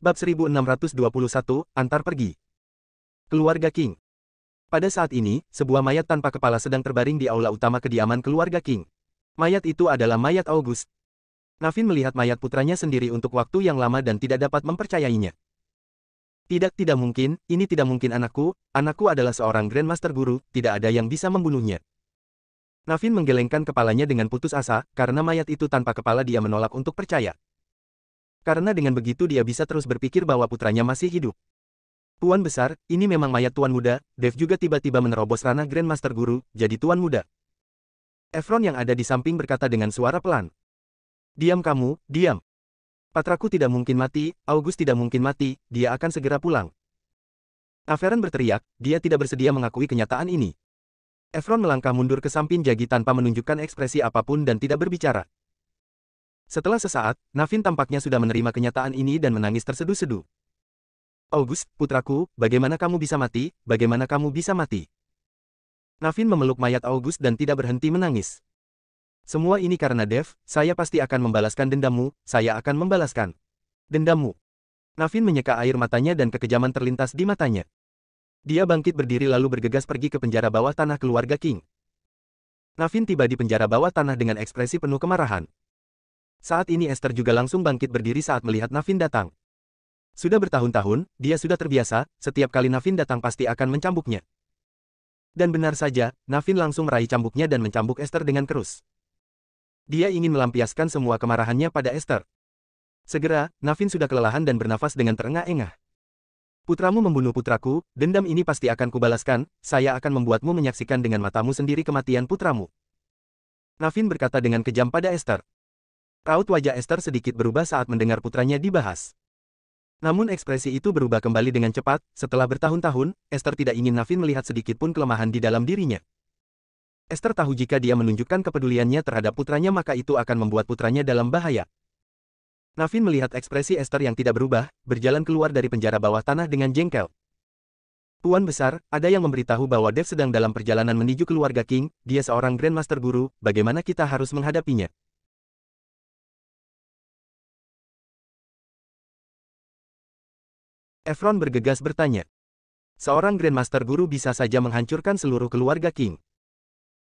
Bab 1621, Antar Pergi. Keluarga King. Pada saat ini, sebuah mayat tanpa kepala sedang terbaring di aula utama kediaman keluarga King. Mayat itu adalah mayat August. Navin melihat mayat putranya sendiri untuk waktu yang lama dan tidak dapat mempercayainya. Tidak mungkin, ini tidak mungkin anakku adalah seorang Grandmaster Guru, tidak ada yang bisa membunuhnya. Navin menggelengkan kepalanya dengan putus asa, karena mayat itu tanpa kepala dia menolak untuk percaya. Karena dengan begitu dia bisa terus berpikir bahwa putranya masih hidup. Tuan besar, ini memang mayat Tuan Muda. Dev juga tiba-tiba menerobos ranah Grandmaster Guru, jadi Tuan Muda. Efron yang ada di samping berkata dengan suara pelan. Diam kamu, diam. Patraku tidak mungkin mati, August tidak mungkin mati, dia akan segera pulang. Averan berteriak, dia tidak bersedia mengakui kenyataan ini. Efron melangkah mundur ke samping Jagi tanpa menunjukkan ekspresi apapun dan tidak berbicara. Setelah sesaat, Navin tampaknya sudah menerima kenyataan ini dan menangis terseduh-seduh. August, putraku, bagaimana kamu bisa mati? Bagaimana kamu bisa mati? Navin memeluk mayat August dan tidak berhenti menangis. Semua ini karena Dev, saya pasti akan membalaskan dendammu, saya akan membalaskan dendammu. Navin menyeka air matanya dan kekejaman terlintas di matanya. Dia bangkit berdiri lalu bergegas pergi ke penjara bawah tanah keluarga King. Navin tiba di penjara bawah tanah dengan ekspresi penuh kemarahan. Saat ini Esther juga langsung bangkit berdiri saat melihat Navin datang. Sudah bertahun-tahun, dia sudah terbiasa, setiap kali Navin datang pasti akan mencambuknya. Dan benar saja, Navin langsung meraih cambuknya dan mencambuk Esther dengan keras. Dia ingin melampiaskan semua kemarahannya pada Esther. Segera, Navin sudah kelelahan dan bernafas dengan terengah-engah. Putramu membunuh putraku, dendam ini pasti akan kubalaskan, saya akan membuatmu menyaksikan dengan matamu sendiri kematian putramu. Navin berkata dengan kejam pada Esther. Raut wajah Esther sedikit berubah saat mendengar putranya dibahas. Namun ekspresi itu berubah kembali dengan cepat, setelah bertahun-tahun, Esther tidak ingin Navin melihat sedikit pun kelemahan di dalam dirinya. Esther tahu jika dia menunjukkan kepeduliannya terhadap putranya maka itu akan membuat putranya dalam bahaya. Navin melihat ekspresi Esther yang tidak berubah, berjalan keluar dari penjara bawah tanah dengan jengkel. Tuan besar, ada yang memberitahu bahwa Dev sedang dalam perjalanan menuju keluarga King, dia seorang Grandmaster Guru, bagaimana kita harus menghadapinya? Efron bergegas bertanya. Seorang Grandmaster Guru bisa saja menghancurkan seluruh keluarga King.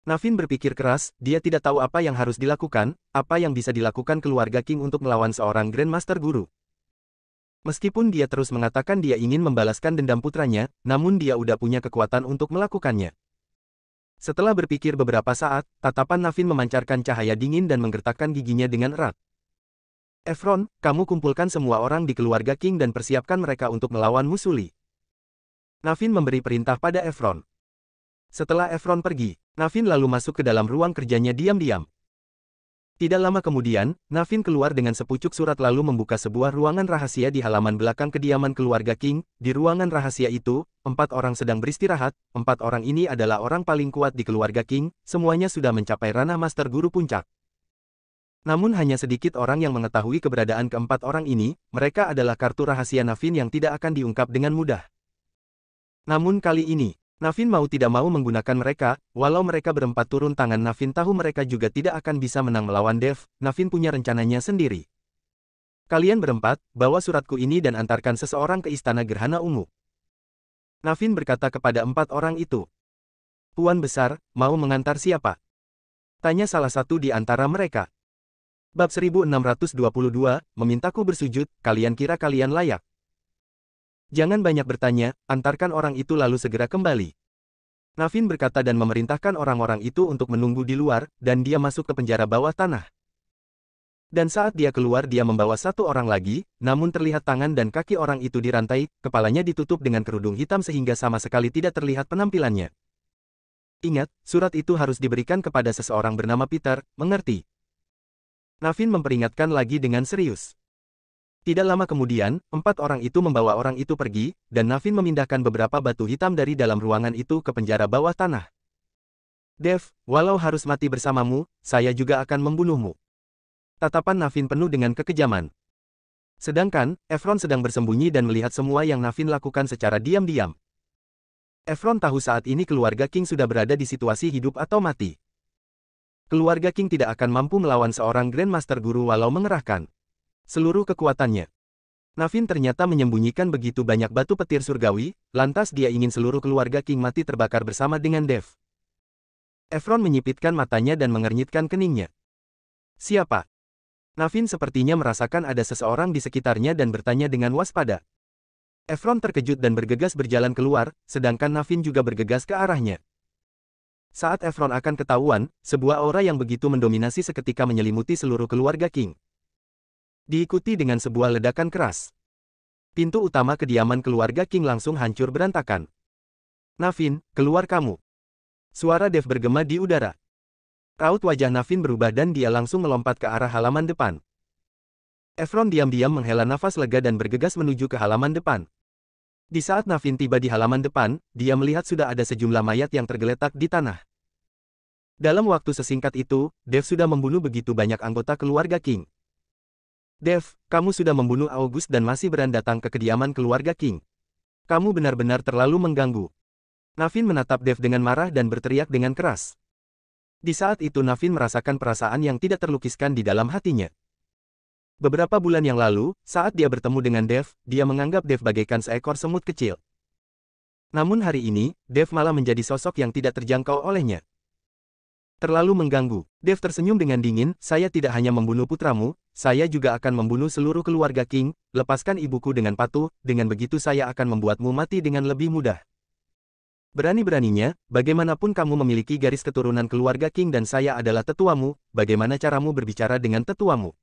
Navin berpikir keras, dia tidak tahu apa yang harus dilakukan, apa yang bisa dilakukan keluarga King untuk melawan seorang Grandmaster Guru. Meskipun dia terus mengatakan dia ingin membalaskan dendam putranya, namun dia udah punya kekuatan untuk melakukannya. Setelah berpikir beberapa saat, tatapan Navin memancarkan cahaya dingin dan menggertakkan giginya dengan erat. Efron, kamu kumpulkan semua orang di keluarga King dan persiapkan mereka untuk melawan Musuli. Navin memberi perintah pada Efron. Setelah Efron pergi, Navin lalu masuk ke dalam ruang kerjanya diam-diam. Tidak lama kemudian, Navin keluar dengan sepucuk surat lalu membuka sebuah ruangan rahasia di halaman belakang kediaman keluarga King. Di ruangan rahasia itu, 4 orang sedang beristirahat, 4 orang ini adalah orang paling kuat di keluarga King, semuanya sudah mencapai ranah Master Guru Puncak. Namun hanya sedikit orang yang mengetahui keberadaan keempat orang ini, mereka adalah kartu rahasia Navin yang tidak akan diungkap dengan mudah. Namun kali ini, Navin mau tidak mau menggunakan mereka, walau mereka berempat turun tangan Navin tahu mereka juga tidak akan bisa menang melawan Dev, Navin punya rencananya sendiri. Kalian berempat, bawa suratku ini dan antarkan seseorang ke Istana Gerhana Ungu. Navin berkata kepada 4 orang itu. Tuan besar, mau mengantar siapa? Tanya salah satu di antara mereka. Bab 1622, memintaku bersujud, kalian kira kalian layak? Jangan banyak bertanya, antarkan orang itu lalu segera kembali. Navin berkata dan memerintahkan orang-orang itu untuk menunggu di luar, dan dia masuk ke penjara bawah tanah. Dan saat dia keluar dia membawa 1 orang lagi, namun terlihat tangan dan kaki orang itu dirantai, kepalanya ditutup dengan kerudung hitam sehingga sama sekali tidak terlihat penampilannya. Ingat, surat itu harus diberikan kepada seseorang bernama Peter, mengerti? Navin memperingatkan lagi dengan serius. Tidak lama kemudian, 4 orang itu membawa orang itu pergi, dan Navin memindahkan beberapa batu hitam dari dalam ruangan itu ke penjara bawah tanah. Dev, walau harus mati bersamamu, saya juga akan membunuhmu. Tatapan Navin penuh dengan kekejaman. Sedangkan, Efron sedang bersembunyi dan melihat semua yang Navin lakukan secara diam-diam. Efron tahu saat ini keluarga King sudah berada di situasi hidup atau mati. Keluarga King tidak akan mampu melawan seorang Grandmaster Guru walau mengerahkan seluruh kekuatannya. Navin ternyata menyembunyikan begitu banyak batu petir surgawi, lantas dia ingin seluruh keluarga King mati terbakar bersama dengan Dev. Efron menyipitkan matanya dan mengernyitkan keningnya. Siapa? Navin sepertinya merasakan ada seseorang di sekitarnya dan bertanya dengan waspada. Efron terkejut dan bergegas berjalan keluar, sedangkan Navin juga bergegas ke arahnya. Saat Efron akan ketahuan, sebuah aura yang begitu mendominasi seketika menyelimuti seluruh keluarga King. Diikuti dengan sebuah ledakan keras. Pintu utama kediaman keluarga King langsung hancur berantakan. Navin, keluar kamu. Suara Dev bergema di udara. Raut wajah Navin berubah dan dia langsung melompat ke arah halaman depan. Efron diam-diam menghela nafas lega dan bergegas menuju ke halaman depan. Di saat Navin tiba di halaman depan, dia melihat sudah ada sejumlah mayat yang tergeletak di tanah. Dalam waktu sesingkat itu, Dev sudah membunuh begitu banyak anggota keluarga King. Dev, kamu sudah membunuh August dan masih berani datang ke kediaman keluarga King. Kamu benar-benar terlalu mengganggu. Navin menatap Dev dengan marah dan berteriak dengan keras. Di saat itu Navin merasakan perasaan yang tidak terlukiskan di dalam hatinya. Beberapa bulan yang lalu, saat dia bertemu dengan Dev, dia menganggap Dev bagaikan seekor semut kecil. Namun hari ini, Dev malah menjadi sosok yang tidak terjangkau olehnya. Terlalu mengganggu. Dev tersenyum dengan dingin, saya tidak hanya membunuh putramu, saya juga akan membunuh seluruh keluarga King, lepaskan ibuku dengan patuh, dengan begitu saya akan membuatmu mati dengan lebih mudah. Berani-beraninya, bagaimanapun kamu memiliki garis keturunan keluarga King dan saya adalah tetuamu, bagaimana caramu berbicara dengan tetuamu?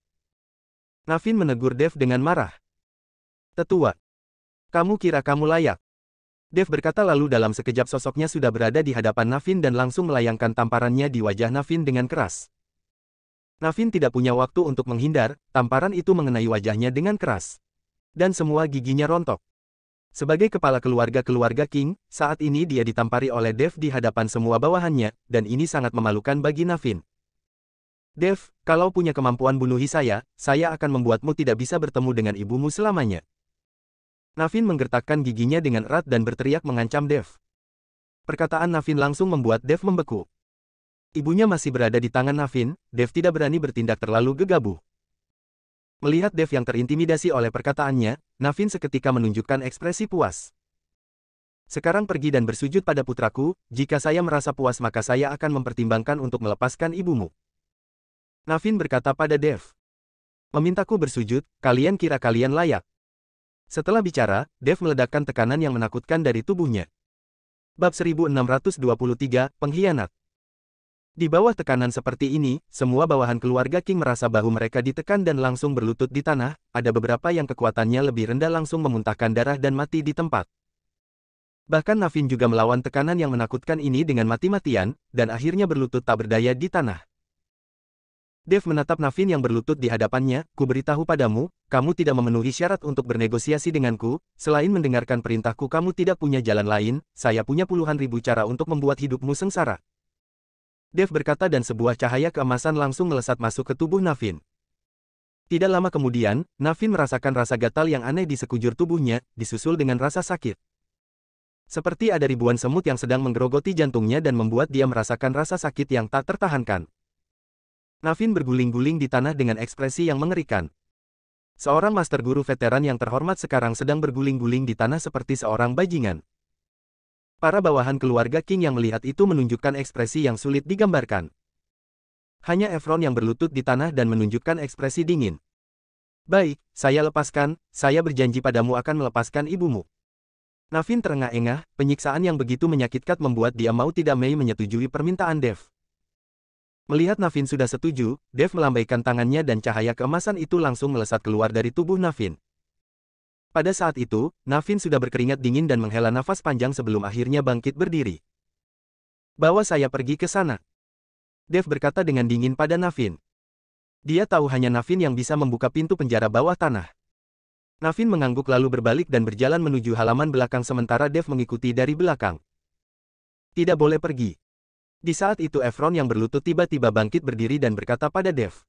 Navin menegur Dev dengan marah. Tetua. Kamu kira kamu layak? Dev berkata lalu dalam sekejap sosoknya sudah berada di hadapan Navin dan langsung melayangkan tamparannya di wajah Navin dengan keras. Navin tidak punya waktu untuk menghindar, tamparan itu mengenai wajahnya dengan keras. Dan semua giginya rontok. Sebagai kepala keluarga King, saat ini dia ditampari oleh Dev di hadapan semua bawahannya, dan ini sangat memalukan bagi Navin. Dev, kalau punya kemampuan bunuhi saya akan membuatmu tidak bisa bertemu dengan ibumu selamanya. Navin menggertakkan giginya dengan erat dan berteriak mengancam Dev. Perkataan Navin langsung membuat Dev membeku. Ibunya masih berada di tangan Navin, Dev tidak berani bertindak terlalu gegabah. Melihat Dev yang terintimidasi oleh perkataannya, Navin seketika menunjukkan ekspresi puas. Sekarang pergi dan bersujud pada putraku, jika saya merasa puas maka saya akan mempertimbangkan untuk melepaskan ibumu. Navin berkata pada Dev. Memintaku bersujud, kalian kira kalian layak? Setelah bicara, Dev meledakkan tekanan yang menakutkan dari tubuhnya. Bab 1623, Pengkhianat. Di bawah tekanan seperti ini, semua bawahan keluarga King merasa bahu mereka ditekan dan langsung berlutut di tanah, ada beberapa yang kekuatannya lebih rendah langsung memuntahkan darah dan mati di tempat. Bahkan Navin juga melawan tekanan yang menakutkan ini dengan mati-matian, dan akhirnya berlutut tak berdaya di tanah. Dev menatap Navin yang berlutut di hadapannya, ku beritahu padamu, kamu tidak memenuhi syarat untuk bernegosiasi denganku, selain mendengarkan perintahku kamu tidak punya jalan lain, saya punya puluhan ribu cara untuk membuat hidupmu sengsara. Dev berkata dan sebuah cahaya keemasan langsung melesat masuk ke tubuh Navin. Tidak lama kemudian, Navin merasakan rasa gatal yang aneh di sekujur tubuhnya, disusul dengan rasa sakit. Seperti ada ribuan semut yang sedang menggerogoti jantungnya dan membuat dia merasakan rasa sakit yang tak tertahankan. Navin berguling-guling di tanah dengan ekspresi yang mengerikan. Seorang master guru veteran yang terhormat sekarang sedang berguling-guling di tanah seperti seorang bajingan. Para bawahan keluarga King yang melihat itu menunjukkan ekspresi yang sulit digambarkan. Hanya Efron yang berlutut di tanah dan menunjukkan ekspresi dingin. Baik, saya lepaskan, saya berjanji padamu akan melepaskan ibumu. Navin terengah-engah, penyiksaan yang begitu menyakitkan membuat dia mau tidak mau menyetujui permintaan Dev. Melihat Navin sudah setuju, Dev melambaikan tangannya dan cahaya keemasan itu langsung melesat keluar dari tubuh Navin. Pada saat itu, Navin sudah berkeringat dingin dan menghela nafas panjang sebelum akhirnya bangkit berdiri. Bawa saya pergi ke sana. Dev berkata dengan dingin pada Navin. Dia tahu hanya Navin yang bisa membuka pintu penjara bawah tanah. Navin mengangguk lalu berbalik dan berjalan menuju halaman belakang sementara Dev mengikuti dari belakang. Tidak boleh pergi. Di saat itu Efron yang berlutut tiba-tiba bangkit berdiri dan berkata pada Dev.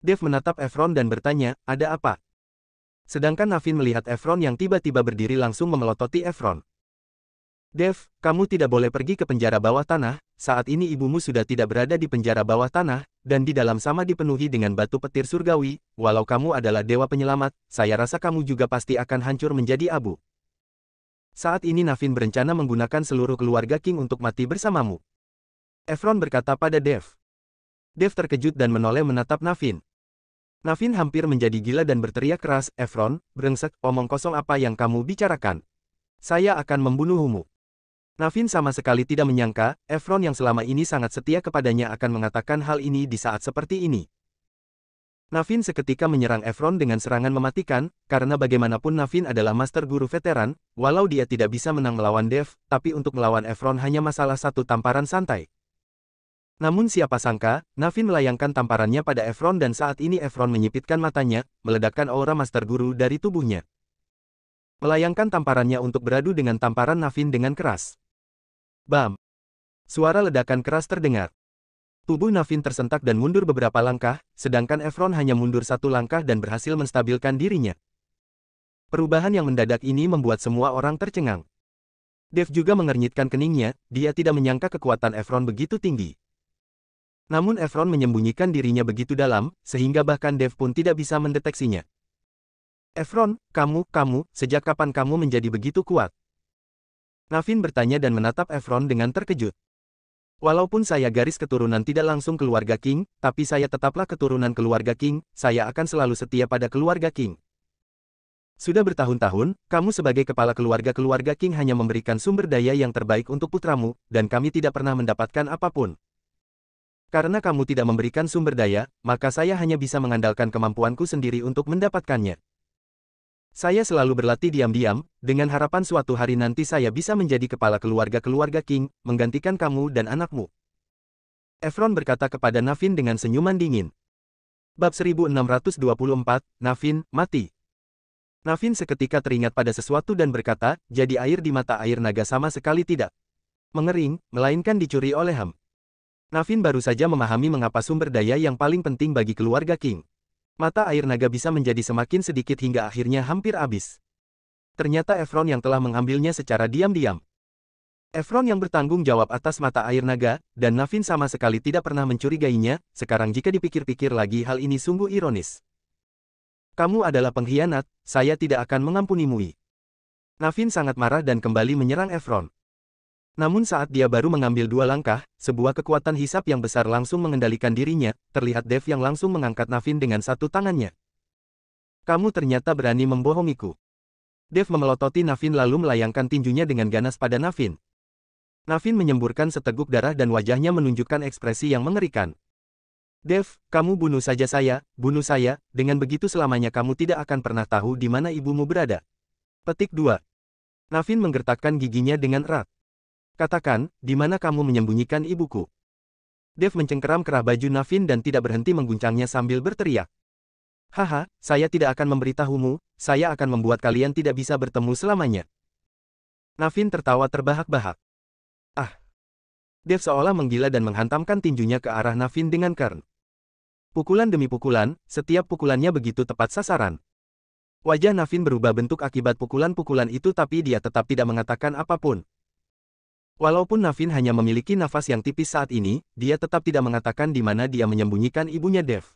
Dev menatap Efron dan bertanya, ada apa? Sedangkan Navin melihat Efron yang tiba-tiba berdiri langsung memelototi Efron. Dev, kamu tidak boleh pergi ke penjara bawah tanah, saat ini ibumu sudah tidak berada di penjara bawah tanah, dan di dalam sama dipenuhi dengan batu petir surgawi. Walau kamu adalah dewa penyelamat, saya rasa kamu juga pasti akan hancur menjadi abu. Saat ini Navin berencana menggunakan seluruh keluarga King untuk mati bersamamu. Efron berkata pada Dev. Dev terkejut dan menoleh menatap Navin. Navin hampir menjadi gila dan berteriak keras, Efron, brengsek, omong kosong apa yang kamu bicarakan? Saya akan membunuhmu. Navin sama sekali tidak menyangka, Efron yang selama ini sangat setia kepadanya akan mengatakan hal ini di saat seperti ini. Navin seketika menyerang Efron dengan serangan mematikan, karena bagaimanapun Navin adalah master guru veteran, walau dia tidak bisa menang melawan Dev, tapi untuk melawan Efron hanya masalah satu tamparan santai. Namun siapa sangka, Navin melayangkan tamparannya pada Efron dan saat ini Efron menyipitkan matanya, meledakkan aura master guru dari tubuhnya. Melayangkan tamparannya untuk beradu dengan tamparan Navin dengan keras. Bam! Suara ledakan keras terdengar. Tubuh Navin tersentak dan mundur beberapa langkah, sedangkan Efron hanya mundur satu langkah dan berhasil menstabilkan dirinya. Perubahan yang mendadak ini membuat semua orang tercengang. Dev juga mengernyitkan keningnya, dia tidak menyangka kekuatan Efron begitu tinggi. Namun Efron menyembunyikan dirinya begitu dalam, sehingga bahkan Dev pun tidak bisa mendeteksinya. Efron, kamu, sejak kapan kamu menjadi begitu kuat? Navin bertanya dan menatap Efron dengan terkejut. Walaupun saya garis keturunan tidak langsung keluarga King, tapi saya tetaplah keturunan keluarga King, saya akan selalu setia pada keluarga King. Sudah bertahun-tahun, kamu sebagai kepala keluarga King hanya memberikan sumber daya yang terbaik untuk putramu, dan kami tidak pernah mendapatkan apapun. Karena kamu tidak memberikan sumber daya, maka saya hanya bisa mengandalkan kemampuanku sendiri untuk mendapatkannya. Saya selalu berlatih diam-diam, dengan harapan suatu hari nanti saya bisa menjadi kepala keluarga King, menggantikan kamu dan anakmu. Efron berkata kepada Navin dengan senyuman dingin. Bab 1624, Navin, mati. Navin seketika teringat pada sesuatu dan berkata, jadi air di mata air naga sama sekali tidak mengering, melainkan dicuri oleh Ham. Navin baru saja memahami mengapa sumber daya yang paling penting bagi keluarga King. Mata air naga bisa menjadi semakin sedikit hingga akhirnya hampir habis. Ternyata Efron yang telah mengambilnya secara diam-diam. Efron yang bertanggung jawab atas mata air naga, dan Navin sama sekali tidak pernah mencurigainya, sekarang jika dipikir-pikir lagi hal ini sungguh ironis. Kamu adalah pengkhianat, saya tidak akan mengampunimu. Navin sangat marah dan kembali menyerang Efron. Namun saat dia baru mengambil dua langkah, sebuah kekuatan hisap yang besar langsung mengendalikan dirinya, terlihat Dev yang langsung mengangkat Navin dengan satu tangannya. Kamu ternyata berani membohongiku. Dev memelototi Navin lalu melayangkan tinjunya dengan ganas pada Navin. Navin menyemburkan seteguk darah dan wajahnya menunjukkan ekspresi yang mengerikan. Dev, kamu bunuh saya, dengan begitu selamanya kamu tidak akan pernah tahu di mana ibumu berada. Petik 2. Navin menggertakkan giginya dengan erat. Katakan, di mana kamu menyembunyikan ibuku? Dev mencengkeram kerah baju Navin dan tidak berhenti mengguncangnya sambil berteriak. Haha, saya tidak akan memberitahumu, saya akan membuat kalian tidak bisa bertemu selamanya. Navin tertawa terbahak-bahak. Ah! Dev seolah menggila dan menghantamkan tinjunya ke arah Navin dengan kern. Pukulan demi pukulan, setiap pukulannya begitu tepat sasaran. Wajah Navin berubah bentuk akibat pukulan-pukulan itu tapi dia tetap tidak mengatakan apapun. Walaupun Navin hanya memiliki nafas yang tipis saat ini, dia tetap tidak mengatakan di mana dia menyembunyikan ibunya Dev.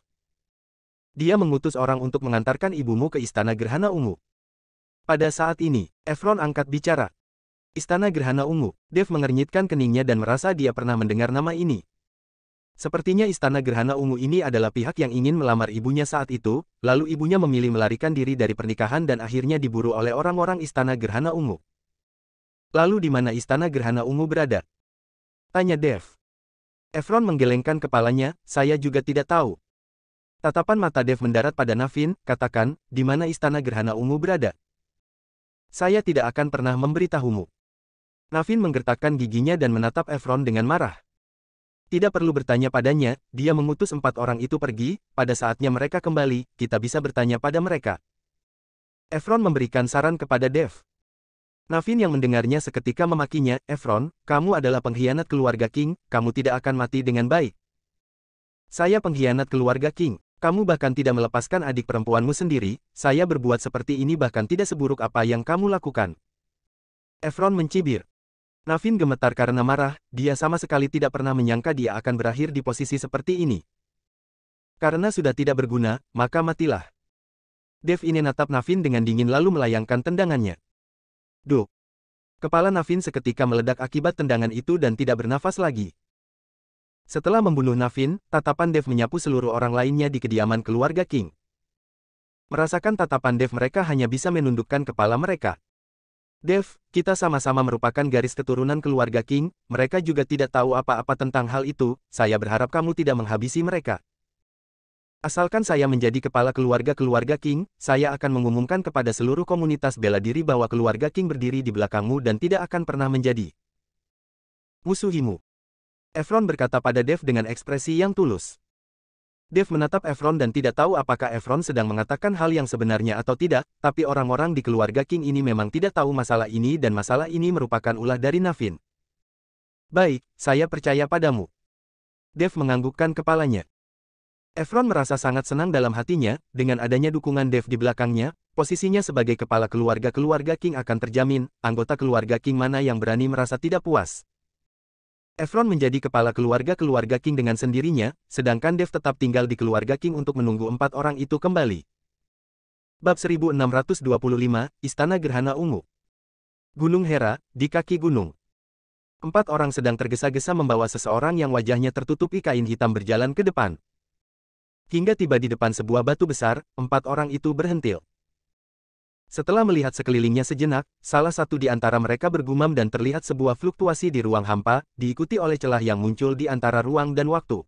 Dia mengutus orang untuk mengantarkan ibumu ke Istana Gerhana Ungu. Pada saat ini, Efron angkat bicara. Istana Gerhana Ungu. Dev mengernyitkan keningnya dan merasa dia pernah mendengar nama ini. Sepertinya Istana Gerhana Ungu ini adalah pihak yang ingin melamar ibunya saat itu, lalu ibunya memilih melarikan diri dari pernikahan dan akhirnya diburu oleh orang-orang Istana Gerhana Ungu. Lalu di mana Istana Gerhana Ungu berada? Tanya Dev. Efron menggelengkan kepalanya, saya juga tidak tahu. Tatapan mata Dev mendarat pada Navin, katakan, di mana Istana Gerhana Ungu berada? Saya tidak akan pernah memberitahumu. Navin menggertakkan giginya dan menatap Efron dengan marah. Tidak perlu bertanya padanya, dia mengutus 4 orang itu pergi, pada saatnya mereka kembali, kita bisa bertanya pada mereka. Efron memberikan saran kepada Dev. Navin yang mendengarnya seketika memakinya, Efron, kamu adalah pengkhianat keluarga King, kamu tidak akan mati dengan baik. Saya pengkhianat keluarga King, kamu bahkan tidak melepaskan adik perempuanmu sendiri, saya berbuat seperti ini bahkan tidak seburuk apa yang kamu lakukan. Efron mencibir. Navin gemetar karena marah, dia sama sekali tidak pernah menyangka dia akan berakhir di posisi seperti ini. Karena sudah tidak berguna, maka matilah. Dev ini menatap Navin dengan dingin lalu melayangkan tendangannya. Duh! Kepala Navin seketika meledak akibat tendangan itu dan tidak bernafas lagi. Setelah membunuh Navin, tatapan Dev menyapu seluruh orang lainnya di kediaman keluarga King. Merasakan tatapan Dev, mereka hanya bisa menundukkan kepala mereka. Dev, kita sama-sama merupakan garis keturunan keluarga King, mereka juga tidak tahu apa-apa tentang hal itu, saya berharap kamu tidak menghabisi mereka. Asalkan saya menjadi kepala keluarga King, saya akan mengumumkan kepada seluruh komunitas bela diri bahwa keluarga King berdiri di belakangmu dan tidak akan pernah menjadi musuhimu. Efron berkata pada Dev dengan ekspresi yang tulus. Dev menatap Efron dan tidak tahu apakah Efron sedang mengatakan hal yang sebenarnya atau tidak, tapi orang-orang di keluarga King ini memang tidak tahu masalah ini dan masalah ini merupakan ulah dari Navin. Baik, saya percaya padamu. Dev menganggukkan kepalanya. Efron merasa sangat senang dalam hatinya, dengan adanya dukungan Dev di belakangnya, posisinya sebagai kepala keluarga King akan terjamin, anggota keluarga King mana yang berani merasa tidak puas. Efron menjadi kepala keluarga King dengan sendirinya, sedangkan Dev tetap tinggal di keluarga King untuk menunggu 4 orang itu kembali. Bab 1625, Istana Gerhana Ungu. Gunung Hera, di kaki gunung. 4 orang sedang tergesa-gesa membawa seseorang yang wajahnya tertutupi kain hitam berjalan ke depan. Hingga tiba di depan sebuah batu besar, 4 orang itu berhentil. Setelah melihat sekelilingnya sejenak, salah satu di antara mereka bergumam dan terlihat sebuah fluktuasi di ruang hampa, diikuti oleh celah yang muncul di antara ruang dan waktu.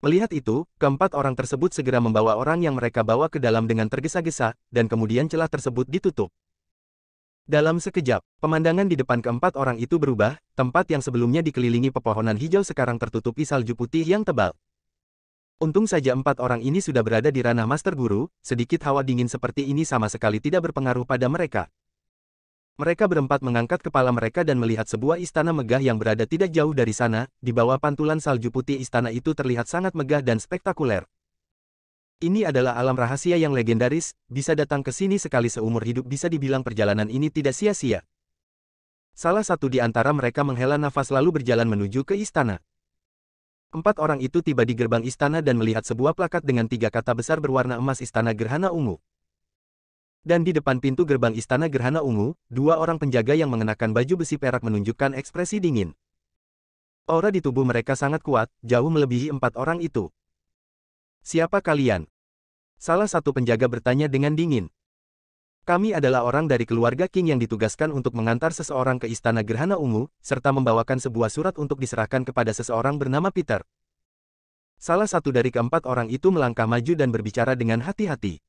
Melihat itu, keempat orang tersebut segera membawa orang yang mereka bawa ke dalam dengan tergesa-gesa, dan kemudian celah tersebut ditutup. Dalam sekejap, pemandangan di depan keempat orang itu berubah, tempat yang sebelumnya dikelilingi pepohonan hijau sekarang tertutupi salju putih yang tebal. Untung saja 4 orang ini sudah berada di ranah Master Guru, sedikit hawa dingin seperti ini sama sekali tidak berpengaruh pada mereka. Mereka berempat mengangkat kepala mereka dan melihat sebuah istana megah yang berada tidak jauh dari sana, di bawah pantulan salju putih istana itu terlihat sangat megah dan spektakuler. Ini adalah alam rahasia yang legendaris, bisa datang ke sini sekali seumur hidup, bisa dibilang perjalanan ini tidak sia-sia. Salah satu di antara mereka menghela nafas lalu berjalan menuju ke istana. 4 orang itu tiba di gerbang istana dan melihat sebuah plakat dengan 3 kata besar berwarna emas Istana Gerhana Ungu. Dan di depan pintu gerbang Istana Gerhana Ungu, 2 orang penjaga yang mengenakan baju besi perak menunjukkan ekspresi dingin. Aura di tubuh mereka sangat kuat, jauh melebihi 4 orang itu. Siapa kalian? Salah satu penjaga bertanya dengan dingin. Kami adalah orang dari keluarga King yang ditugaskan untuk mengantar seseorang ke Istana Gerhana Ungu, serta membawakan sebuah surat untuk diserahkan kepada seseorang bernama Peter. Salah satu dari keempat orang itu melangkah maju dan berbicara dengan hati-hati.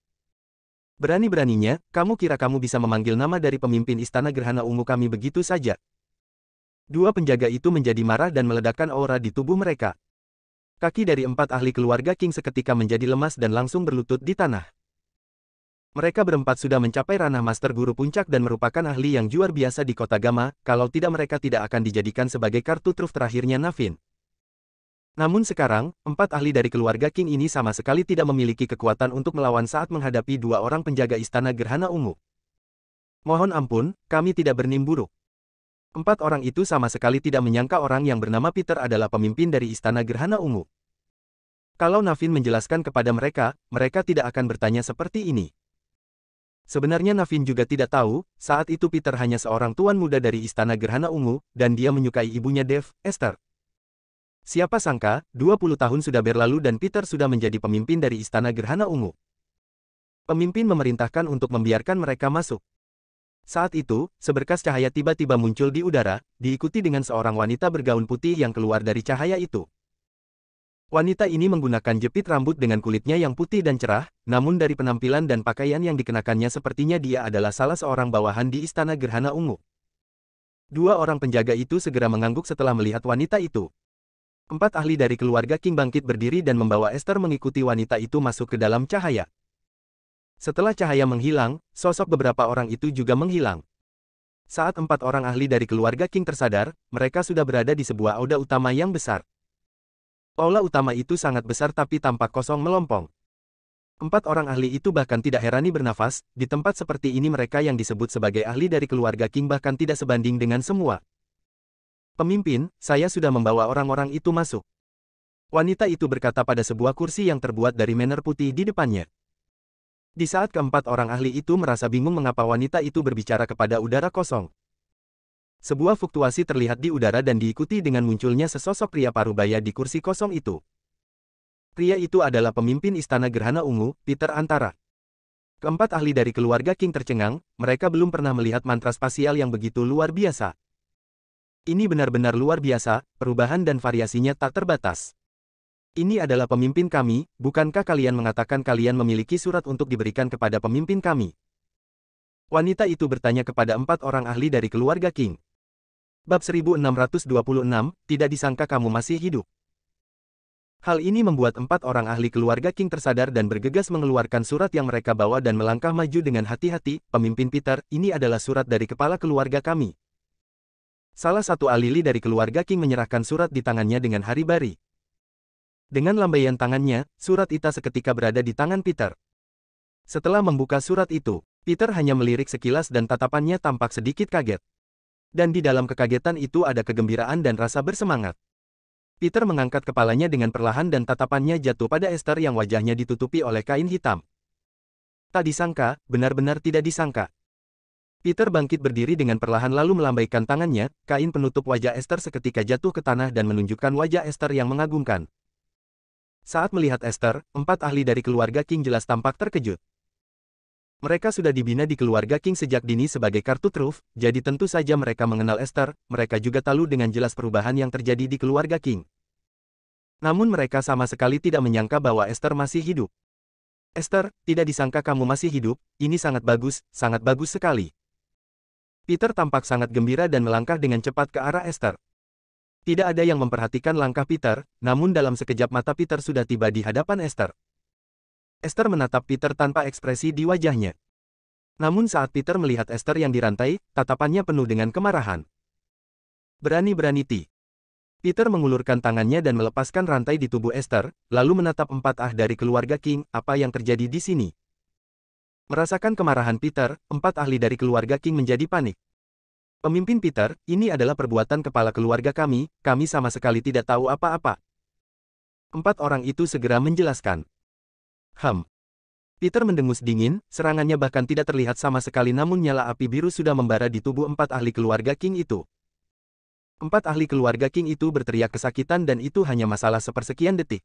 Berani-beraninya, kamu kira kamu bisa memanggil nama dari pemimpin Istana Gerhana Ungu kami begitu saja? 2 penjaga itu menjadi marah dan meledakkan aura di tubuh mereka. Kaki dari 4 ahli keluarga King seketika menjadi lemas dan langsung berlutut di tanah. Mereka berempat sudah mencapai ranah Master Guru Puncak dan merupakan ahli yang luar biasa di Kota Gama, kalau tidak mereka tidak akan dijadikan sebagai kartu truf terakhirnya Navin. Namun sekarang, 4 ahli dari keluarga King ini sama sekali tidak memiliki kekuatan untuk melawan saat menghadapi 2 orang penjaga Istana Gerhana Ungu. Mohon ampun, kami tidak berniat buruk. 4 orang itu sama sekali tidak menyangka orang yang bernama Peter adalah pemimpin dari Istana Gerhana Ungu. Kalau Navin menjelaskan kepada mereka, mereka tidak akan bertanya seperti ini. Sebenarnya Navin juga tidak tahu, saat itu Peter hanya seorang tuan muda dari Istana Gerhana Ungu, dan dia menyukai ibunya Dev, Esther. Siapa sangka, 20 tahun sudah berlalu dan Peter sudah menjadi pemimpin dari Istana Gerhana Ungu. Pemimpin memerintahkan untuk membiarkan mereka masuk. Saat itu, seberkas cahaya tiba-tiba muncul di udara, diikuti dengan seorang wanita bergaun putih yang keluar dari cahaya itu. Wanita ini menggunakan jepit rambut dengan kulitnya yang putih dan cerah, namun dari penampilan dan pakaian yang dikenakannya sepertinya dia adalah salah seorang bawahan di Istana Gerhana Ungu. 2 orang penjaga itu segera mengangguk setelah melihat wanita itu. 4 ahli dari keluarga King bangkit berdiri dan membawa Esther mengikuti wanita itu masuk ke dalam cahaya. Setelah cahaya menghilang, sosok beberapa orang itu juga menghilang. Saat 4 orang ahli dari keluarga King tersadar, mereka sudah berada di sebuah aula utama yang besar. Aula utama itu sangat besar tapi tampak kosong melompong. 4 orang ahli itu bahkan tidak herani bernafas, di tempat seperti ini mereka yang disebut sebagai ahli dari keluarga King bahkan tidak sebanding dengan semua. Pemimpin, saya sudah membawa orang-orang itu masuk. Wanita itu berkata pada sebuah kursi yang terbuat dari mener putih di depannya. Di saat keempat orang ahli itu merasa bingung mengapa wanita itu berbicara kepada udara kosong. Sebuah fluktuasi terlihat di udara dan diikuti dengan munculnya sesosok pria parubaya di kursi kosong itu. Pria itu adalah pemimpin Istana Gerhana Ungu, Peter Antara. Keempat ahli dari keluarga King tercengang, mereka belum pernah melihat mantra spasial yang begitu luar biasa. Ini benar-benar luar biasa, perubahan dan variasinya tak terbatas. Ini adalah pemimpin kami, bukankah kalian mengatakan kalian memiliki surat untuk diberikan kepada pemimpin kami? Wanita itu bertanya kepada empat orang ahli dari keluarga King. Bab 1626, tidak disangka kamu masih hidup. Hal ini membuat empat orang ahli keluarga King tersadar dan bergegas mengeluarkan surat yang mereka bawa dan melangkah maju dengan hati-hati. Pemimpin Peter, ini adalah surat dari kepala keluarga kami. Salah satu alili dari keluarga King menyerahkan surat di tangannya dengan hari-bari. Dengan lambaian tangannya, surat itu seketika berada di tangan Peter. Setelah membuka surat itu, Peter hanya melirik sekilas dan tatapannya tampak sedikit kaget. Dan di dalam kekagetan itu ada kegembiraan dan rasa bersemangat. Peter mengangkat kepalanya dengan perlahan dan tatapannya jatuh pada Esther yang wajahnya ditutupi oleh kain hitam. Tak disangka, benar-benar tidak disangka. Peter bangkit berdiri dengan perlahan lalu melambaikan tangannya, kain penutup wajah Esther seketika jatuh ke tanah dan menunjukkan wajah Esther yang mengagumkan. Saat melihat Esther, empat ahli dari keluarga King jelas tampak terkejut. Mereka sudah dibina di keluarga King sejak dini sebagai kartu truf, jadi tentu saja mereka mengenal Esther, mereka juga tahu dengan jelas perubahan yang terjadi di keluarga King. Namun mereka sama sekali tidak menyangka bahwa Esther masih hidup. Esther, tidak disangka kamu masih hidup, ini sangat bagus sekali. Peter tampak sangat gembira dan melangkah dengan cepat ke arah Esther. Tidak ada yang memperhatikan langkah Peter, namun dalam sekejap mata Peter sudah tiba di hadapan Esther. Esther menatap Peter tanpa ekspresi di wajahnya. Namun saat Peter melihat Esther yang dirantai, tatapannya penuh dengan kemarahan. Berani-berani Ti. Peter mengulurkan tangannya dan melepaskan rantai di tubuh Esther, lalu menatap empat dari keluarga King, apa yang terjadi di sini. Merasakan kemarahan Peter, empat ahli dari keluarga King menjadi panik. Pemimpin Peter, ini adalah perbuatan kepala keluarga kami sama sekali tidak tahu apa-apa. Empat orang itu segera menjelaskan. Peter mendengus dingin, serangannya bahkan tidak terlihat sama sekali namun nyala api biru sudah membara di tubuh empat ahli keluarga King itu. Empat ahli keluarga King itu berteriak kesakitan dan itu hanya masalah sepersekian detik.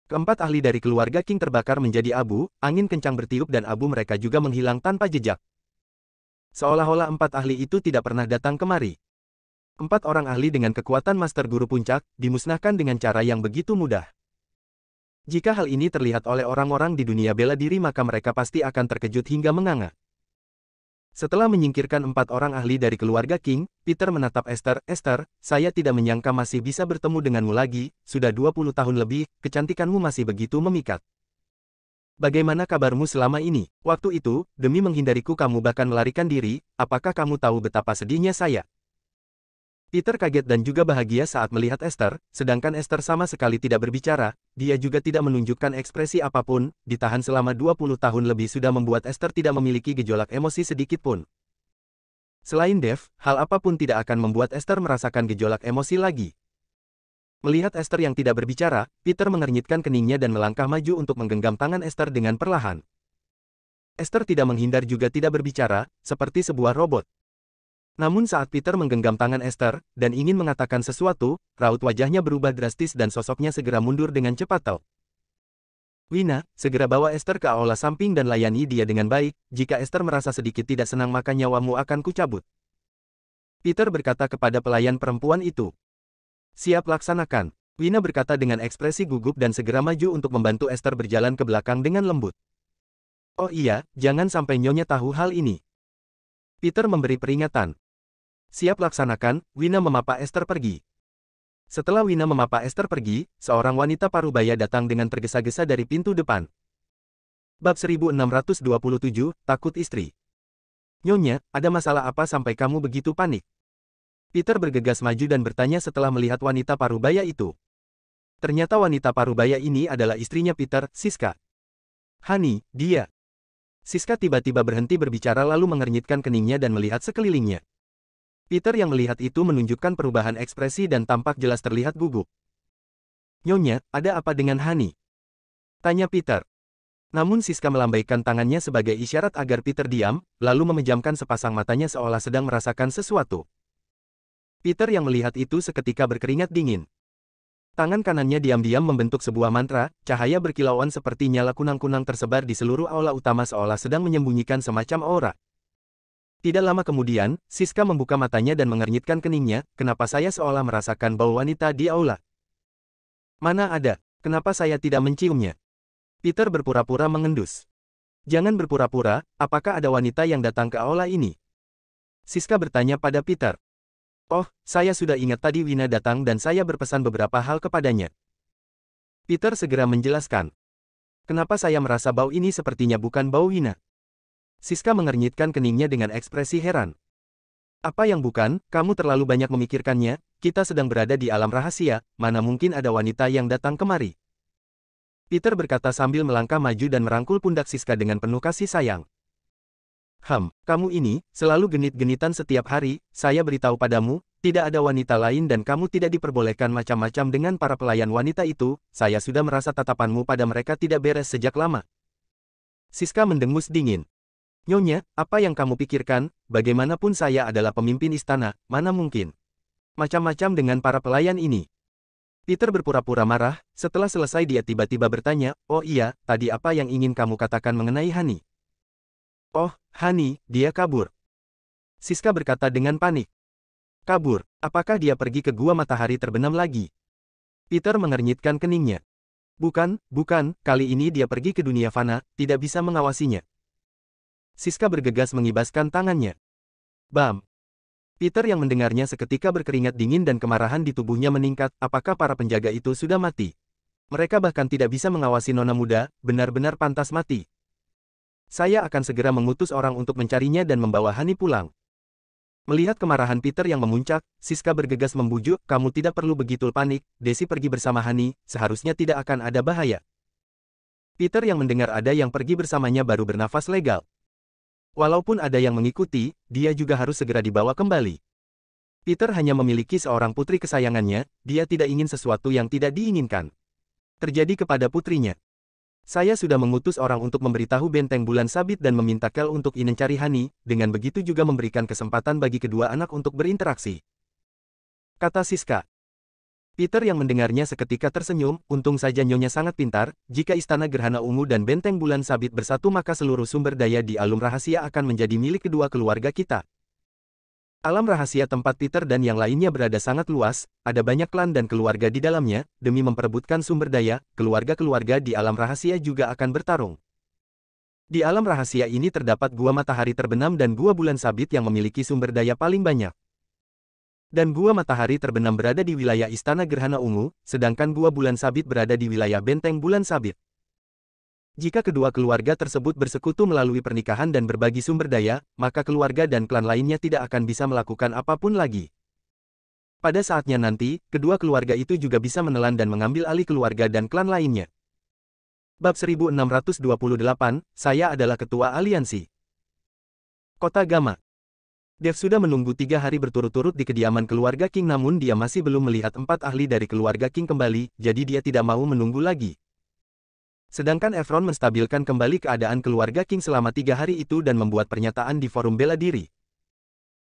Keempat ahli dari keluarga King terbakar menjadi abu, angin kencang bertiup dan abu mereka juga menghilang tanpa jejak. Seolah-olah empat ahli itu tidak pernah datang kemari. Empat orang ahli dengan kekuatan Master Guru Puncak, dimusnahkan dengan cara yang begitu mudah. Jika hal ini terlihat oleh orang-orang di dunia bela diri maka mereka pasti akan terkejut hingga menganga. Setelah menyingkirkan empat orang ahli dari keluarga King, Peter menatap Esther. Esther, saya tidak menyangka masih bisa bertemu denganmu lagi, sudah 20 tahun lebih, kecantikanmu masih begitu memikat. Bagaimana kabarmu selama ini? Waktu itu, demi menghindariku kamu bahkan melarikan diri, apakah kamu tahu betapa sedihnya saya? Peter kaget dan juga bahagia saat melihat Esther, sedangkan Esther sama sekali tidak berbicara, dia juga tidak menunjukkan ekspresi apapun, ditahan selama 20 tahun lebih sudah membuat Esther tidak memiliki gejolak emosi sedikit pun. Selain Dev, hal apapun tidak akan membuat Esther merasakan gejolak emosi lagi. Melihat Esther yang tidak berbicara, Peter mengernyitkan keningnya dan melangkah maju untuk menggenggam tangan Esther dengan perlahan. Esther tidak menghindar juga tidak berbicara, seperti sebuah robot. Namun saat Peter menggenggam tangan Esther, dan ingin mengatakan sesuatu, raut wajahnya berubah drastis dan sosoknya segera mundur dengan cepat. Wina, segera bawa Esther ke aula samping dan layani dia dengan baik, jika Esther merasa sedikit tidak senang maka nyawamu akan kucabut. Peter berkata kepada pelayan perempuan itu. Siap laksanakan. Wina berkata dengan ekspresi gugup dan segera maju untuk membantu Esther berjalan ke belakang dengan lembut. Oh iya, jangan sampai Nyonya tahu hal ini. Peter memberi peringatan. Siap laksanakan, Wina memapa Esther pergi. Setelah Wina memapa Esther pergi, seorang wanita parubaya datang dengan tergesa-gesa dari pintu depan. Bab 1627, takut istri. Nyonya, ada masalah apa sampai kamu begitu panik? Peter bergegas maju dan bertanya setelah melihat wanita parubaya itu. Ternyata wanita parubaya ini adalah istrinya Peter, Siska. Hani, dia. Siska tiba-tiba berhenti berbicara lalu mengernyitkan keningnya dan melihat sekelilingnya. Peter yang melihat itu menunjukkan perubahan ekspresi dan tampak jelas terlihat gugup. Nyonya, ada apa dengan Hani? Tanya Peter. Namun Siska melambaikan tangannya sebagai isyarat agar Peter diam, lalu memejamkan sepasang matanya seolah sedang merasakan sesuatu. Peter yang melihat itu seketika berkeringat dingin. Tangan kanannya diam-diam membentuk sebuah mantra, cahaya berkilauan seperti nyala kunang-kunang tersebar di seluruh aula utama seolah sedang menyembunyikan semacam aura. Tidak lama kemudian, Siska membuka matanya dan mengernyitkan keningnya, kenapa saya seolah merasakan bau wanita di aula? Mana ada, kenapa saya tidak menciumnya? Peter berpura-pura mengendus. Jangan berpura-pura, apakah ada wanita yang datang ke aula ini? Siska bertanya pada Peter. Oh, saya sudah ingat tadi Wina datang dan saya berpesan beberapa hal kepadanya. Peter segera menjelaskan. Kenapa saya merasa bau ini sepertinya bukan bau Wina? Siska mengernyitkan keningnya dengan ekspresi heran. Apa yang bukan, kamu terlalu banyak memikirkannya, kita sedang berada di alam rahasia, mana mungkin ada wanita yang datang kemari. Peter berkata sambil melangkah maju dan merangkul pundak Siska dengan penuh kasih sayang. Kamu ini, selalu genit-genitan setiap hari, saya beritahu padamu, tidak ada wanita lain dan kamu tidak diperbolehkan macam-macam dengan para pelayan wanita itu, saya sudah merasa tatapanmu pada mereka tidak beres sejak lama. Siska mendengus dingin. Nyonya, apa yang kamu pikirkan, bagaimanapun saya adalah pemimpin istana, mana mungkin. Macam-macam dengan para pelayan ini. Peter berpura-pura marah, setelah selesai dia tiba-tiba bertanya, oh iya, tadi apa yang ingin kamu katakan mengenai Hani? Oh, Hani, dia kabur. Siska berkata dengan panik. Kabur, apakah dia pergi ke gua matahari terbenam lagi? Peter mengernyitkan keningnya. Bukan, kali ini dia pergi ke dunia fana, tidak bisa mengawasinya. Siska bergegas mengibaskan tangannya. Bam! Peter yang mendengarnya seketika berkeringat dingin dan kemarahan di tubuhnya meningkat, apakah para penjaga itu sudah mati? Mereka bahkan tidak bisa mengawasi nona muda, benar-benar pantas mati. Saya akan segera mengutus orang untuk mencarinya dan membawa Hani pulang. Melihat kemarahan Peter yang memuncak, Siska bergegas membujuk, kamu tidak perlu begitu panik, Desi pergi bersama Hani, seharusnya tidak akan ada bahaya. Peter yang mendengar ada yang pergi bersamanya baru bernafas legal. Walaupun ada yang mengikuti, dia juga harus segera dibawa kembali. Peter hanya memiliki seorang putri kesayangannya, dia tidak ingin sesuatu yang tidak diinginkan terjadi kepada putrinya. Saya sudah mengutus orang untuk memberitahu Benteng Bulan Sabit dan meminta Kel untuk mencari Hani, dengan begitu juga memberikan kesempatan bagi kedua anak untuk berinteraksi. Kata Siska. Peter yang mendengarnya seketika tersenyum, untung saja Nyonya sangat pintar, jika Istana Gerhana Ungu dan Benteng Bulan Sabit bersatu maka seluruh sumber daya di alam rahasia akan menjadi milik kedua keluarga kita. Alam rahasia tempat Peter dan yang lainnya berada sangat luas, ada banyak klan dan keluarga di dalamnya, demi memperebutkan sumber daya, keluarga-keluarga di alam rahasia juga akan bertarung. Di alam rahasia ini terdapat gua matahari terbenam dan gua bulan sabit yang memiliki sumber daya paling banyak. Dan gua matahari terbenam berada di wilayah Istana Gerhana Ungu, sedangkan gua bulan sabit berada di wilayah Benteng Bulan Sabit. Jika kedua keluarga tersebut bersekutu melalui pernikahan dan berbagi sumber daya, maka keluarga dan klan lainnya tidak akan bisa melakukan apapun lagi. Pada saatnya nanti, kedua keluarga itu juga bisa menelan dan mengambil alih keluarga dan klan lainnya. Bab 1628, saya adalah ketua aliansi. Kota Gama. Dev sudah menunggu 3 hari berturut-turut di kediaman keluarga King namun dia masih belum melihat 4 ahli dari keluarga King kembali, jadi dia tidak mau menunggu lagi. Sedangkan Efron menstabilkan kembali keadaan keluarga King selama 3 hari itu dan membuat pernyataan di forum bela diri.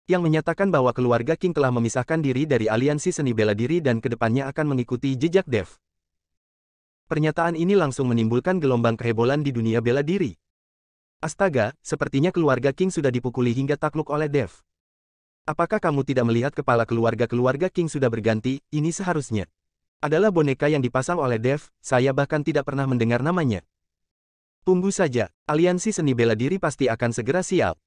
Yang menyatakan bahwa keluarga King telah memisahkan diri dari aliansi seni bela diri dan kedepannya akan mengikuti jejak Dev. Pernyataan ini langsung menimbulkan gelombang kehebohan di dunia bela diri. Astaga, sepertinya keluarga King sudah dipukuli hingga takluk oleh Dev. Apakah kamu tidak melihat kepala keluarga King sudah berganti, ini seharusnya adalah boneka yang dipasang oleh Dev, saya bahkan tidak pernah mendengar namanya. Tunggu saja, aliansi seni bela diri pasti akan segera sial.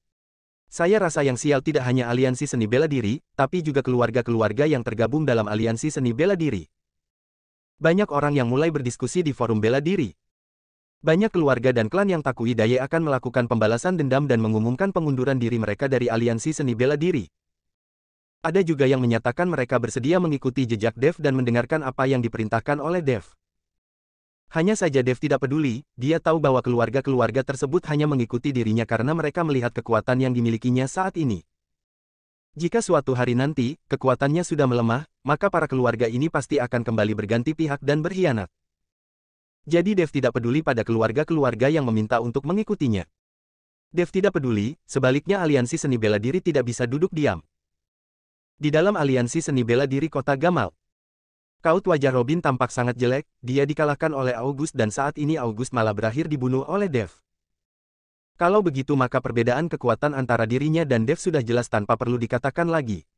Saya rasa yang sial tidak hanya aliansi seni bela diri, tapi juga keluarga-keluarga yang tergabung dalam aliansi seni bela diri. Banyak orang yang mulai berdiskusi di forum bela diri. Banyak keluarga dan klan yang takui daya akan melakukan pembalasan dendam dan mengumumkan pengunduran diri mereka dari aliansi seni bela diri. Ada juga yang menyatakan mereka bersedia mengikuti jejak Dev dan mendengarkan apa yang diperintahkan oleh Dev. Hanya saja Dev tidak peduli, dia tahu bahwa keluarga-keluarga tersebut hanya mengikuti dirinya karena mereka melihat kekuatan yang dimilikinya saat ini. Jika suatu hari nanti, kekuatannya sudah melemah, maka para keluarga ini pasti akan kembali berganti pihak dan berkhianat. Jadi Dev tidak peduli pada keluarga-keluarga yang meminta untuk mengikutinya. Dev tidak peduli, sebaliknya aliansi seni bela diri tidak bisa duduk diam. Di dalam aliansi seni bela diri kota Gamal, Kaut wajah Robin tampak sangat jelek, dia dikalahkan oleh August dan saat ini August malah berakhir dibunuh oleh Dev. Kalau begitu maka perbedaan kekuatan antara dirinya dan Dev sudah jelas tanpa perlu dikatakan lagi.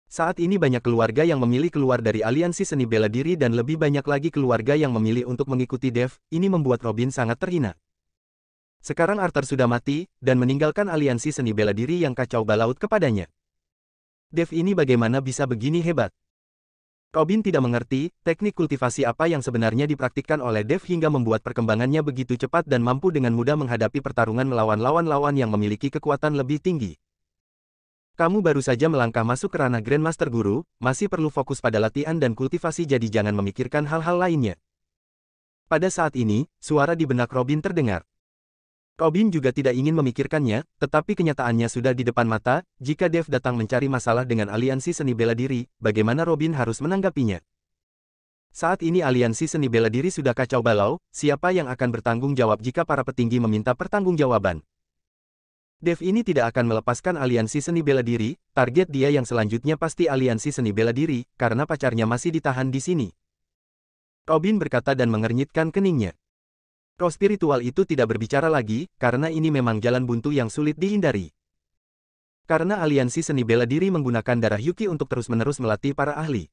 Saat ini banyak keluarga yang memilih keluar dari aliansi seni bela diri dan lebih banyak lagi keluarga yang memilih untuk mengikuti Dev, ini membuat Robin sangat terhina. Sekarang Arthur sudah mati, dan meninggalkan aliansi seni bela diri yang kacau balau kepadanya. Dev ini bagaimana bisa begini hebat? Robin tidak mengerti, teknik kultivasi apa yang sebenarnya dipraktikkan oleh Dev hingga membuat perkembangannya begitu cepat dan mampu dengan mudah menghadapi pertarungan melawan lawan-lawan yang memiliki kekuatan lebih tinggi. Kamu baru saja melangkah masuk ke ranah Grandmaster Guru, masih perlu fokus pada latihan dan kultivasi jadi jangan memikirkan hal-hal lainnya. Pada saat ini, suara di benak Robin terdengar. Robin juga tidak ingin memikirkannya, tetapi kenyataannya sudah di depan mata, jika Dev datang mencari masalah dengan aliansi seni bela diri, bagaimana Robin harus menanggapinya? Saat ini aliansi seni bela diri sudah kacau balau, siapa yang akan bertanggung jawab jika para petinggi meminta pertanggungjawaban? Dev ini tidak akan melepaskan aliansi seni bela diri, target dia yang selanjutnya pasti aliansi seni bela diri, karena pacarnya masih ditahan di sini. Robin berkata dan mengernyitkan keningnya. Roh spiritual itu tidak berbicara lagi, karena ini memang jalan buntu yang sulit dihindari. Karena aliansi seni bela diri menggunakan darah Yuki untuk terus-menerus melatih para ahli.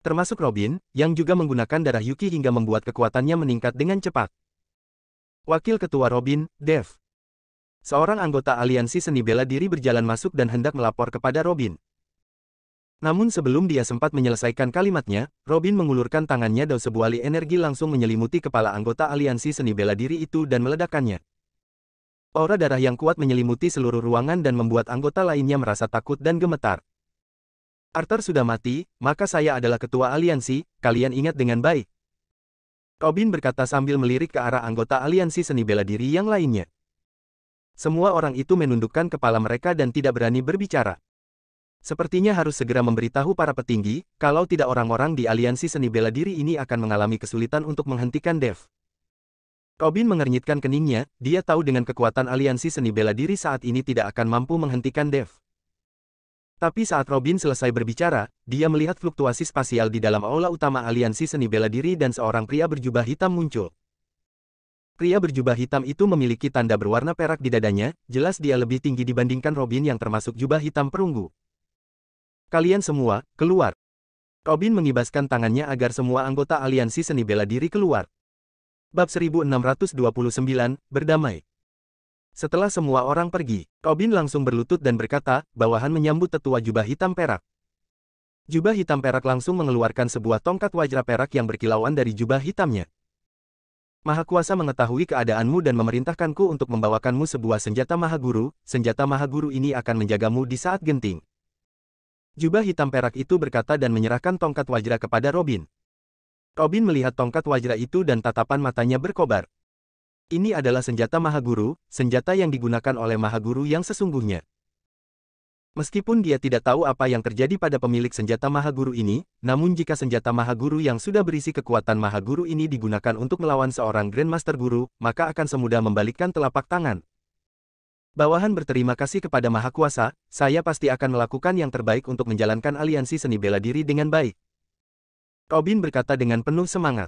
Termasuk Robin, yang juga menggunakan darah Yuki hingga membuat kekuatannya meningkat dengan cepat. Wakil Ketua Robin, Dev. Seorang anggota aliansi seni bela diri berjalan masuk dan hendak melapor kepada Robin. Namun sebelum dia sempat menyelesaikan kalimatnya, Robin mengulurkan tangannya dan sebuah li energi langsung menyelimuti kepala anggota aliansi seni bela diri itu dan meledakkannya. Aura darah yang kuat menyelimuti seluruh ruangan dan membuat anggota lainnya merasa takut dan gemetar. Arthur sudah mati, maka saya adalah ketua aliansi, kalian ingat dengan baik. Robin berkata sambil melirik ke arah anggota aliansi seni bela diri yang lainnya. Semua orang itu menundukkan kepala mereka dan tidak berani berbicara. Sepertinya harus segera memberitahu para petinggi, kalau tidak orang-orang di aliansi seni bela diri ini akan mengalami kesulitan untuk menghentikan Dev. Robin mengernyitkan keningnya, dia tahu dengan kekuatan aliansi seni bela diri saat ini tidak akan mampu menghentikan Dev. Tapi saat Robin selesai berbicara, dia melihat fluktuasi spasial di dalam aula utama aliansi seni bela diri dan seorang pria berjubah hitam muncul. Pria berjubah hitam itu memiliki tanda berwarna perak di dadanya, jelas dia lebih tinggi dibandingkan Robin yang termasuk jubah hitam perunggu. Kalian semua, keluar. Robin mengibaskan tangannya agar semua anggota aliansi seni bela diri keluar. Bab 1629, Berdamai. Setelah semua orang pergi, Robin langsung berlutut dan berkata, bawahan menyambut tetua jubah hitam perak. Jubah hitam perak langsung mengeluarkan sebuah tongkat wajra perak yang berkilauan dari jubah hitamnya. Maha Kuasa mengetahui keadaanmu dan memerintahkanku untuk membawakanmu sebuah senjata Mahaguru, senjata Mahaguru ini akan menjagamu di saat genting. Jubah hitam perak itu berkata dan menyerahkan tongkat wajra kepada Robin. Robin melihat tongkat wajra itu dan tatapan matanya berkobar. Ini adalah senjata Mahaguru, senjata yang digunakan oleh Mahaguru yang sesungguhnya. Meskipun dia tidak tahu apa yang terjadi pada pemilik senjata Mahaguru ini, namun jika senjata Mahaguru yang sudah berisi kekuatan Mahaguru ini digunakan untuk melawan seorang Grandmaster Guru, maka akan semudah membalikkan telapak tangan. Bawahan berterima kasih kepada Maha Kuasa, saya pasti akan melakukan yang terbaik untuk menjalankan aliansi seni bela diri dengan baik. Robin berkata dengan penuh semangat.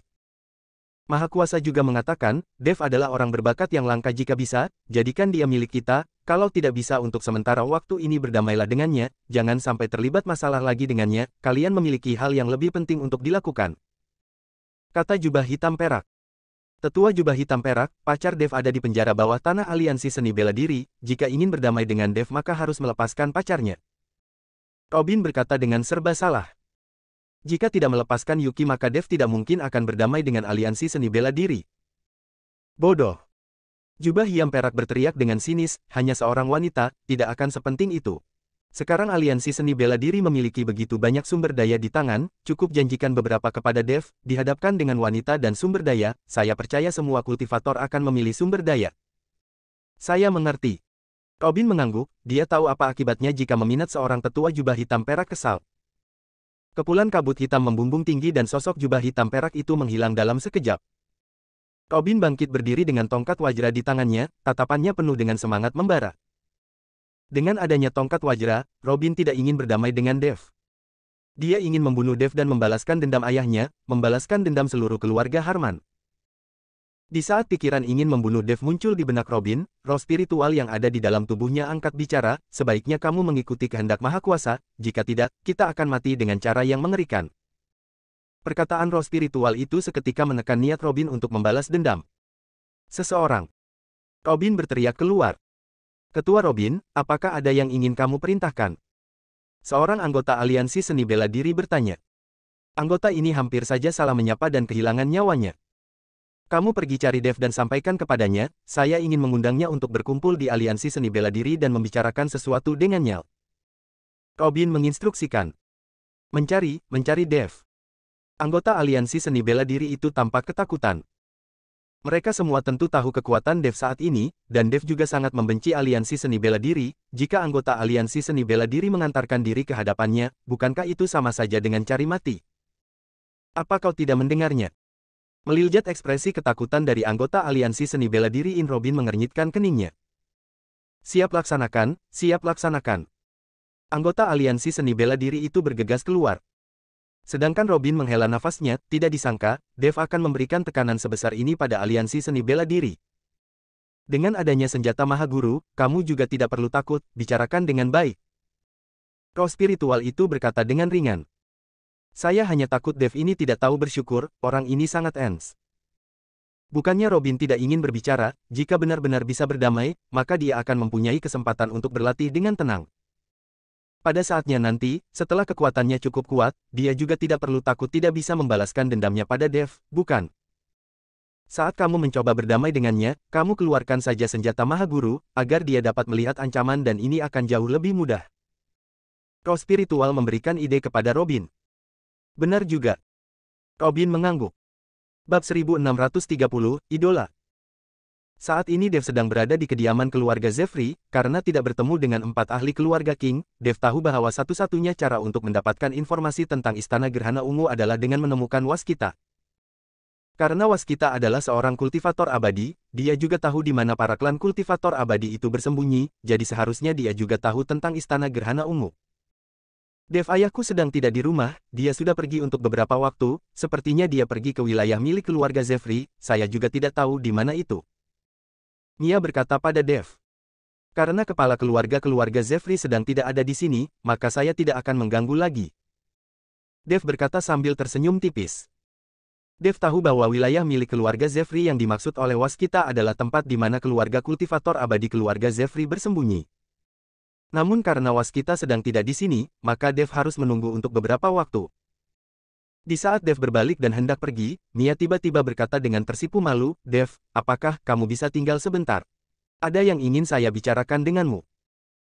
Maha Kuasa juga mengatakan, Dev adalah orang berbakat yang langka jika bisa, jadikan dia milik kita, kalau tidak bisa untuk sementara waktu ini berdamailah dengannya, jangan sampai terlibat masalah lagi dengannya, kalian memiliki hal yang lebih penting untuk dilakukan. Kata jubah hitam perak. Tetua jubah hitam perak, pacar Dev ada di penjara bawah tanah aliansi seni bela diri, jika ingin berdamai dengan Dev maka harus melepaskan pacarnya. Robin berkata dengan serba salah. Jika tidak melepaskan Yuki maka Dev tidak mungkin akan berdamai dengan aliansi seni bela diri. Bodoh. Jubah hitam perak berteriak dengan sinis, hanya seorang wanita, tidak akan sepenting itu. Sekarang aliansi seni bela diri memiliki begitu banyak sumber daya di tangan, cukup janjikan beberapa kepada Dev, dihadapkan dengan wanita dan sumber daya, saya percaya semua kultivator akan memilih sumber daya. Saya mengerti. Robin mengangguk, dia tahu apa akibatnya jika meminat seorang tetua jubah hitam perak kesal. Kepulan kabut hitam membumbung tinggi dan sosok jubah hitam perak itu menghilang dalam sekejap. Robin bangkit berdiri dengan tongkat wajra di tangannya, tatapannya penuh dengan semangat membara. Dengan adanya tongkat wajra, Robin tidak ingin berdamai dengan Dev. Dia ingin membunuh Dev dan membalaskan dendam ayahnya, membalaskan dendam seluruh keluarga Harman. Di saat pikiran ingin membunuh Dev muncul di benak Robin, roh spiritual yang ada di dalam tubuhnya angkat bicara, sebaiknya kamu mengikuti kehendak Maha Kuasa, jika tidak, kita akan mati dengan cara yang mengerikan. Perkataan roh spiritual itu seketika menekan niat Robin untuk membalas dendam. Seseorang. Robin berteriak keluar. Ketua Robin, apakah ada yang ingin kamu perintahkan? Seorang anggota aliansi seni bela diri bertanya. Anggota ini hampir saja salah menyapa dan kehilangan nyawanya. Kamu pergi cari Dev dan sampaikan kepadanya, saya ingin mengundangnya untuk berkumpul di aliansi seni bela diri dan membicarakan sesuatu dengannya. Robin menginstruksikan. Mencari Dev. Anggota aliansi seni bela diri itu tampak ketakutan. Mereka semua tentu tahu kekuatan Dev saat ini, dan Dev juga sangat membenci aliansi seni bela diri. Jika anggota aliansi seni bela diri mengantarkan diri ke hadapannya, bukankah itu sama saja dengan cari mati? Apa kau tidak mendengarnya? Melihat ekspresi ketakutan dari anggota aliansi seni bela diri, Robin mengernyitkan keningnya. Siap laksanakan. Anggota aliansi seni bela diri itu bergegas keluar. Sedangkan Robin menghela nafasnya, tidak disangka, Dev akan memberikan tekanan sebesar ini pada aliansi seni bela diri. Dengan adanya senjata Maha Guru, kamu juga tidak perlu takut, bicarakan dengan baik. Roh spiritual itu berkata dengan ringan. Saya hanya takut Dev ini tidak tahu bersyukur, orang ini sangat ens. Bukannya Robin tidak ingin berbicara, jika benar-benar bisa berdamai, maka dia akan mempunyai kesempatan untuk berlatih dengan tenang. Pada saatnya nanti, setelah kekuatannya cukup kuat, dia juga tidak perlu takut tidak bisa membalaskan dendamnya pada Dev, bukan? Saat kamu mencoba berdamai dengannya, kamu keluarkan saja senjata Maha Guru, agar dia dapat melihat ancaman dan ini akan jauh lebih mudah. Roh spiritual memberikan ide kepada Robin. Benar juga. Robin mengangguk. Bab 1630, Idola. Saat ini Dev sedang berada di kediaman keluarga Zefri, karena tidak bertemu dengan 4 ahli keluarga King, Dev tahu bahwa satu-satunya cara untuk mendapatkan informasi tentang Istana Gerhana Ungu adalah dengan menemukan Waskita. Karena Waskita adalah seorang kultivator abadi, dia juga tahu di mana para klan kultivator abadi itu bersembunyi, jadi seharusnya dia juga tahu tentang Istana Gerhana Ungu. Dev, ayahku sedang tidak di rumah, dia sudah pergi untuk beberapa waktu, sepertinya dia pergi ke wilayah milik keluarga Zefri, saya juga tidak tahu di mana itu. Mia berkata pada Dev. Karena kepala keluarga Zefri sedang tidak ada di sini, maka saya tidak akan mengganggu lagi. Dev berkata sambil tersenyum tipis. Dev tahu bahwa wilayah milik keluarga Zefri yang dimaksud oleh Waskita adalah tempat di mana keluarga kultivator abadi keluarga Zefri bersembunyi. Namun karena Waskita sedang tidak di sini, maka Dev harus menunggu untuk beberapa waktu. Di saat Dev berbalik dan hendak pergi, Mia tiba-tiba berkata dengan tersipu malu, Dev, apakah kamu bisa tinggal sebentar? Ada yang ingin saya bicarakan denganmu.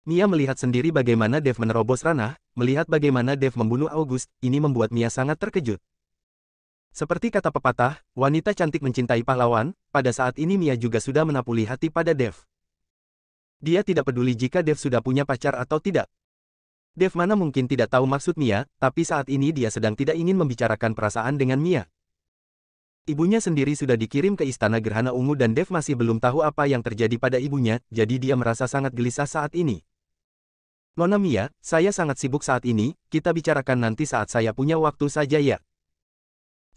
Mia melihat sendiri bagaimana Dev menerobos ranah, melihat bagaimana Dev membunuh August, ini membuat Mia sangat terkejut. Seperti kata pepatah, wanita cantik mencintai pahlawan, pada saat ini Mia juga sudah menapuli hati pada Dev. Dia tidak peduli jika Dev sudah punya pacar atau tidak. Dev mana mungkin tidak tahu maksud Mia, tapi saat ini dia sedang tidak ingin membicarakan perasaan dengan Mia. Ibunya sendiri sudah dikirim ke Istana Gerhana Ungu dan Dev masih belum tahu apa yang terjadi pada ibunya, jadi dia merasa sangat gelisah saat ini. Nona Mia, saya sangat sibuk saat ini, kita bicarakan nanti saat saya punya waktu saja ya.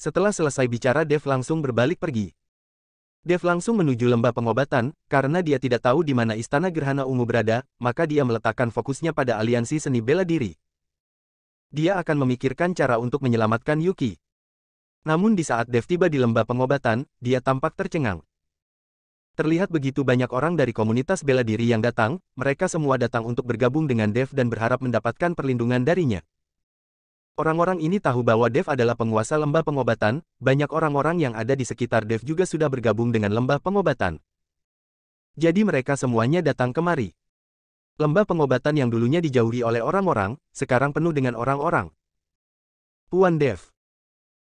Setelah selesai bicara Dev langsung berbalik pergi. Dev langsung menuju lembah pengobatan, karena dia tidak tahu di mana Istana Gerhana Ungu berada, maka dia meletakkan fokusnya pada aliansi seni bela diri. Dia akan memikirkan cara untuk menyelamatkan Yuki. Namun di saat Dev tiba di lembah pengobatan, dia tampak tercengang. Terlihat begitu banyak orang dari komunitas bela diri yang datang, mereka semua datang untuk bergabung dengan Dev dan berharap mendapatkan perlindungan darinya. Orang-orang ini tahu bahwa Dev adalah penguasa lembah pengobatan, banyak orang-orang yang ada di sekitar Dev juga sudah bergabung dengan lembah pengobatan. Jadi mereka semuanya datang kemari. Lembah pengobatan yang dulunya dijauhi oleh orang-orang, sekarang penuh dengan orang-orang. Puan Dev.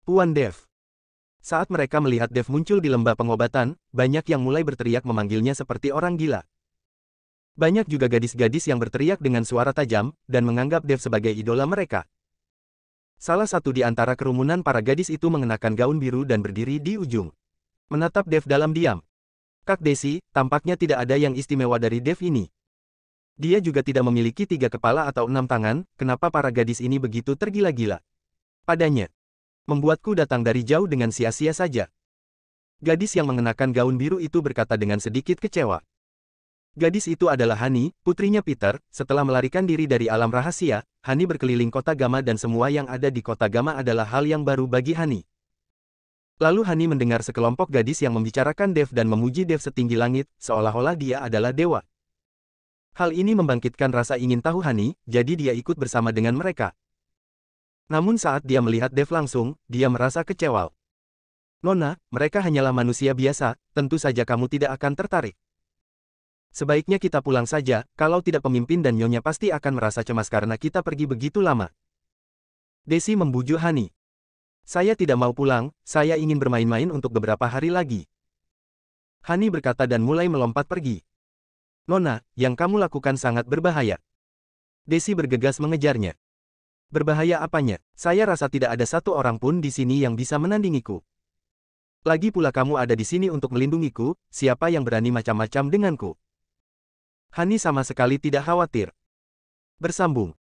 Puan Dev. Saat mereka melihat Dev muncul di lembah pengobatan, banyak yang mulai berteriak memanggilnya seperti orang gila. Banyak juga gadis-gadis yang berteriak dengan suara tajam, dan menganggap Dev sebagai idola mereka. Salah satu di antara kerumunan para gadis itu mengenakan gaun biru dan berdiri di ujung. Menatap Dev dalam diam. Kak Desi, tampaknya tidak ada yang istimewa dari Dev ini. Dia juga tidak memiliki 3 kepala atau 6 tangan, kenapa para gadis ini begitu tergila-gila padanya? Membuatku datang dari jauh dengan sia-sia saja. Gadis yang mengenakan gaun biru itu berkata dengan sedikit kecewa. Gadis itu adalah Hani, putrinya Peter. Setelah melarikan diri dari alam rahasia, Hani berkeliling kota Gamma dan semua yang ada di kota Gamma adalah hal yang baru bagi Hani. Lalu Hani mendengar sekelompok gadis yang membicarakan Dev dan memuji Dev setinggi langit, seolah-olah dia adalah dewa. Hal ini membangkitkan rasa ingin tahu Hani, jadi dia ikut bersama dengan mereka. Namun saat dia melihat Dev langsung, dia merasa kecewa. Nona, mereka hanyalah manusia biasa, tentu saja kamu tidak akan tertarik. Sebaiknya kita pulang saja, kalau tidak pemimpin dan nyonya pasti akan merasa cemas karena kita pergi begitu lama. Desi membujuk Hani. Saya tidak mau pulang, saya ingin bermain-main untuk beberapa hari lagi. Hani berkata dan mulai melompat pergi. Nona, yang kamu lakukan sangat berbahaya. Desi bergegas mengejarnya. Berbahaya apanya? Saya rasa tidak ada satu orang pun di sini yang bisa menandingiku. Lagi pula kamu ada di sini untuk melindungiku, siapa yang berani macam-macam denganku? Hani sama sekali tidak khawatir. Bersambung.